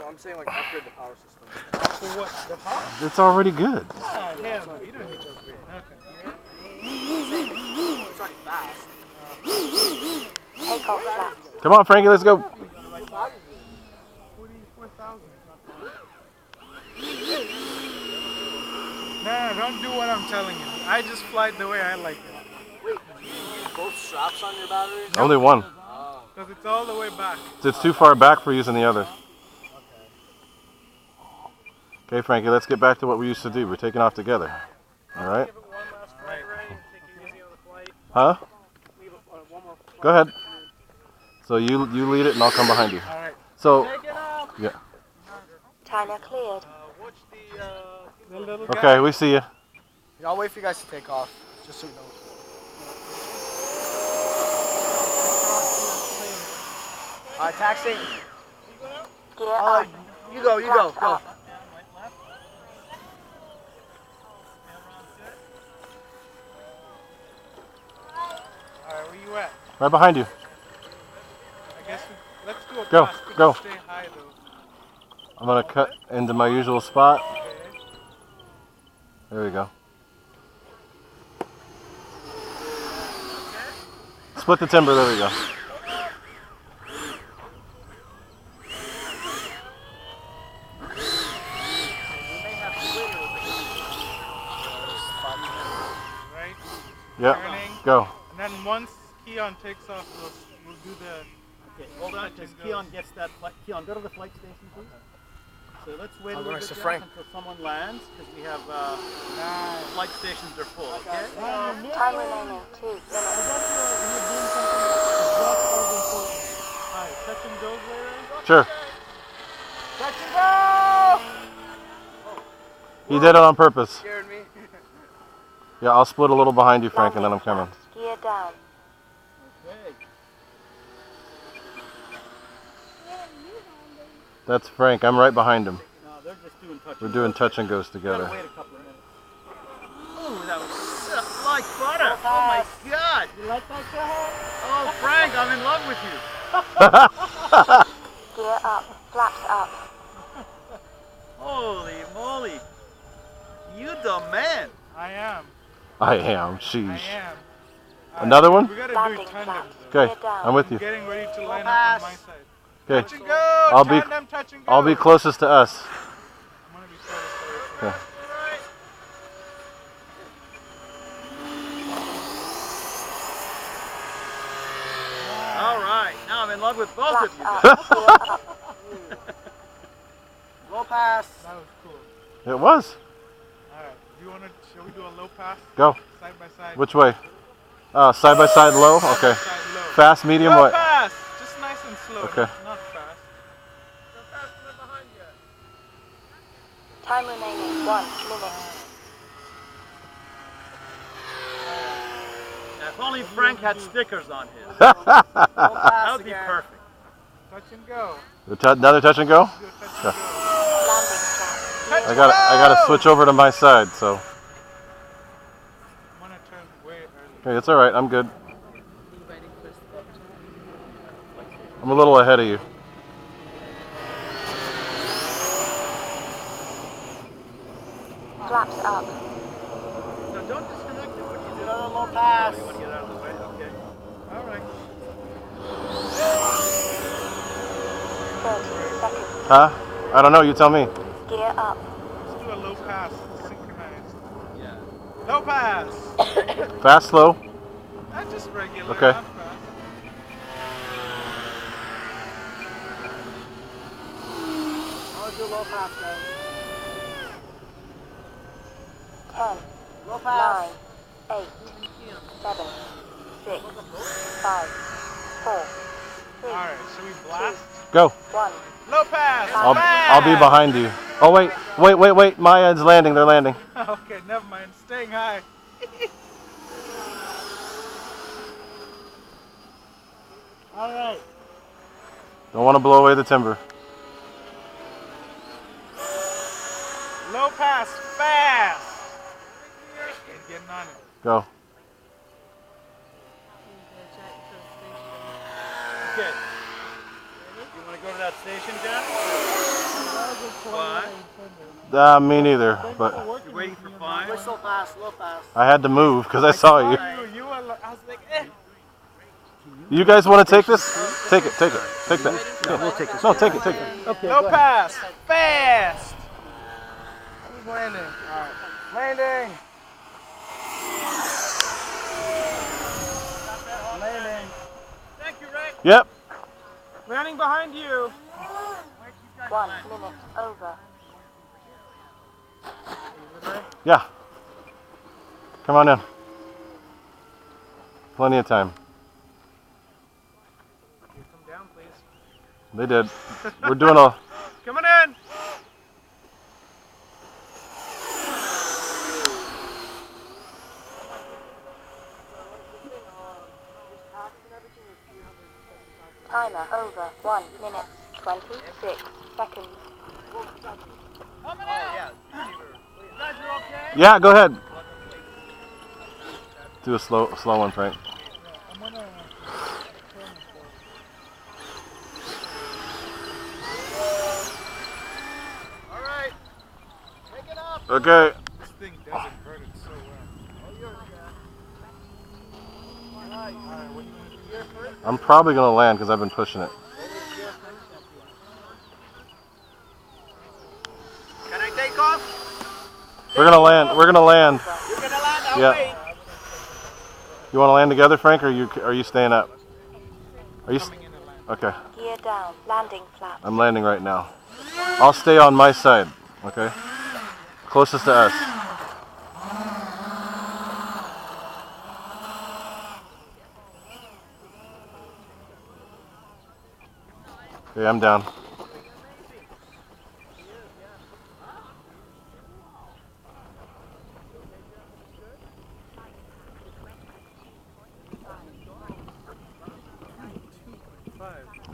I'm saying like upgrade the power system. For what? The power? It's already good. Ah, hell no. You don't need to upgrade. Okay. It's already fast. Take off flaps. Come on, Frankie, let's go. 44,000. No, don't do what I'm telling you. I just fly it the way I like it. Wait, you use both straps on your batteries? Only one. Because it's all the way back. It's too far back for using the other. Okay, Frankie, let's get back to what we used to do. We're taking off together. All right? Huh? Go ahead. So you lead it, and I'll come behind you. All right. So, yeah. China cleared. Watch the little Okay, guy. we see you. Yeah, I'll wait for you guys to take off, just so you know. Alright, taxi. Gear up. You go, go. Up. Alright, where you at? Right behind you. I guess let's do a Go, pass. Could go. you stay high though? I'm going to cut into my usual spot. Okay. There we go. Split the timber, there we go. Right? Yep, Turning. go. And then once Keon takes off, we'll do the... Okay, hold on, because Keon gets that flight. Keon, go to the flight station, please. So let's wait a little bit Jack, until someone lands, because we have flight stations are full, okay? Time remaining 2 minutes. Alright, touch and go later. Sure. Touch and go! He did it on purpose. Scared me. Yeah, I'll split a little behind you, Frank, and then I'm coming. Gear down. Okay. That's Frank. I'm right behind him. No, they're just doing touch. We're doing touch and goes Gotta together. wait a couple of minutes. Oh, that was so like butter. Oh my God. You like that guy? Oh, Frank, I'm in love with you. Gear up. Flaps up. Holy moly. You the man. I am. I am. I Sheesh. am. Another one? We gotta do Landing tandem. flaps. Okay, Gear down. I'm with you. Getting ready to line up on my side. Okay, Touch and go! I'll be- Tandem, touch and go! I'll be closest to us. I'm gonna be close. Okay. All right, now I'm in love with both Flaps of you. up. Gear up. Low pass. That was cool. It was. Alright, shall we do a low pass? Go. Side by side. Which way? Side by side low? Side by Okay. side low. Fast, medium, Low what? pass! Just nice and slow. Okay. Not fast. Time remaining 1 minute. Now, if only Frank had stickers on his. Low That pass would be again. perfect. Touch and go. Another touch and go? Do a touch Yeah. and go. Landing flaps. Touch I gotta and go! switch over to my side, so. I'm gonna turn way early. Okay, it's alright, I'm good. I'm a little ahead of you. Flaps up. So don't disconnect it. What do you do? Another low pass. You want to get out of the way? Okay. Alright. 30 seconds. Huh? I don't know, you tell me. Gear up. Let's do a low pass. Synchronized. Yeah. Low pass! Fast, slow? Not just regular. Okay. Not fast. I'll do low pass, guys. 10, Low pass. 9, 8, 7, 6, 5, 4, 3, Alright, should we blast? Go. 1. Low pass! I'll be behind you. Oh, wait. My end's landing. They're landing. Okay, never mind. Staying high. Alright. Don't want to blow away the timber. Low pass, fast! He's getting on it. Go. Okay. You want to go to that station, Jack? Me neither, but You're waiting for 5. Whistle fast, low fast. I had to move because I saw you. You were. I was like, eh. You guys want to take this? Take it. Take that. Yeah, we'll take this. No, take it. Okay, No go ahead. pass. Fast. Who's landing? All right. Landing. Landing. Thank you, Rick. Yep. Landing behind you. 1 minute over. Yeah. Come on in. Plenty of time. You come down, please. They did. We're doing a. Coming in. Timer over. 1 minute 26 seconds. Coming out. You guys are okay? Yeah, go ahead. Do a slow one, Frank. All right. Take it up. Okay. This thing doesn't hurt it so well. I'm probably gonna land because I've been pushing it. Can I take off? We're gonna land. You're gonna land. I'll Yeah. wait. You want to land together, Frank, or are you staying up? Are you? Okay. Gear down. Landing flap. I'm landing right now. I'll stay on my side. Okay. Closest to us. Okay, I'm down.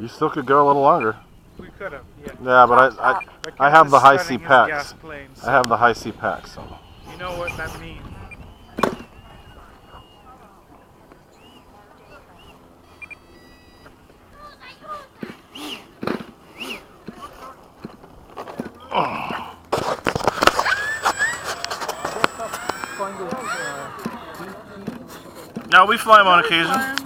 You still could go a little longer. We could have, yeah. Yeah, but I have the high C packs. Gas planes. I have the high C packs. So. You know what that means. Now we fly them on occasion.